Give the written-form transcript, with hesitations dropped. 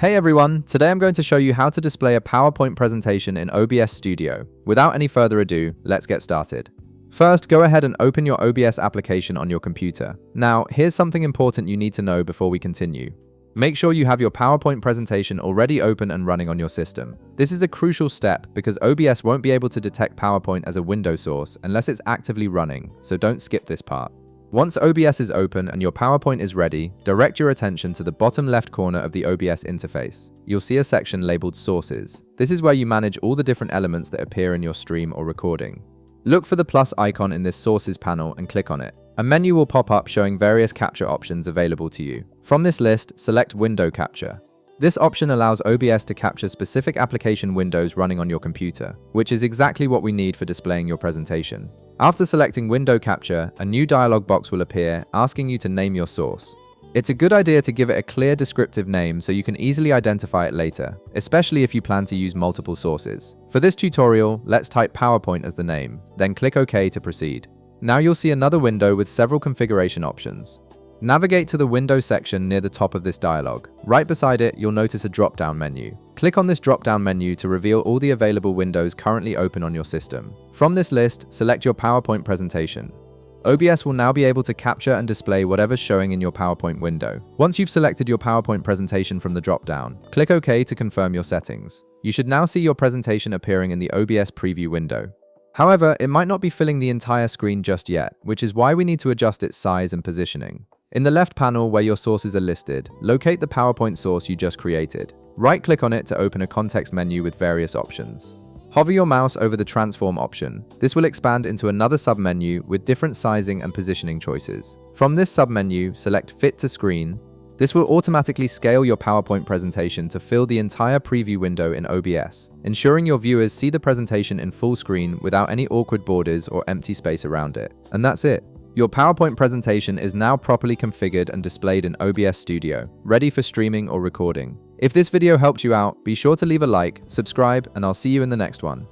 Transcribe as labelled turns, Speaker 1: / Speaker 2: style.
Speaker 1: Hey everyone, today I'm going to show you how to display a PowerPoint presentation in OBS Studio. Without any further ado, let's get started. First, go ahead and open your OBS application on your computer. Now, here's something important you need to know before we continue. Make sure you have your PowerPoint presentation already open and running on your system. This is a crucial step because OBS won't be able to detect PowerPoint as a window source unless it's actively running, so don't skip this part. Once OBS is open and your PowerPoint is ready, direct your attention to the bottom left corner of the OBS interface. You'll see a section labeled Sources. This is where you manage all the different elements that appear in your stream or recording. Look for the plus icon in this Sources panel and click on it. A menu will pop up showing various capture options available to you. From this list, select Window Capture. This option allows OBS to capture specific application windows running on your computer, which is exactly what we need for displaying your presentation. After selecting Window Capture, a new dialog box will appear asking you to name your source. It's a good idea to give it a clear descriptive name so you can easily identify it later, especially if you plan to use multiple sources. For this tutorial, let's type PowerPoint as the name, then click OK to proceed. Now you'll see another window with several configuration options. Navigate to the Windows section near the top of this dialog. Right beside it, you'll notice a drop-down menu. Click on this drop-down menu to reveal all the available windows currently open on your system. From this list, select your PowerPoint presentation. OBS will now be able to capture and display whatever's showing in your PowerPoint window. Once you've selected your PowerPoint presentation from the drop-down, click OK to confirm your settings. You should now see your presentation appearing in the OBS preview window. However, it might not be filling the entire screen just yet, which is why we need to adjust its size and positioning. In the left panel where your sources are listed, locate the PowerPoint source you just created. Right-click on it to open a context menu with various options. Hover your mouse over the transform option. This will expand into another submenu with different sizing and positioning choices. From this submenu, select Fit to Screen. This will automatically scale your PowerPoint presentation to fill the entire preview window in OBS, ensuring your viewers see the presentation in full screen without any awkward borders or empty space around it. And that's it. Your PowerPoint presentation is now properly configured and displayed in OBS Studio, ready for streaming or recording. If this video helped you out, be sure to leave a like, subscribe, and I'll see you in the next one.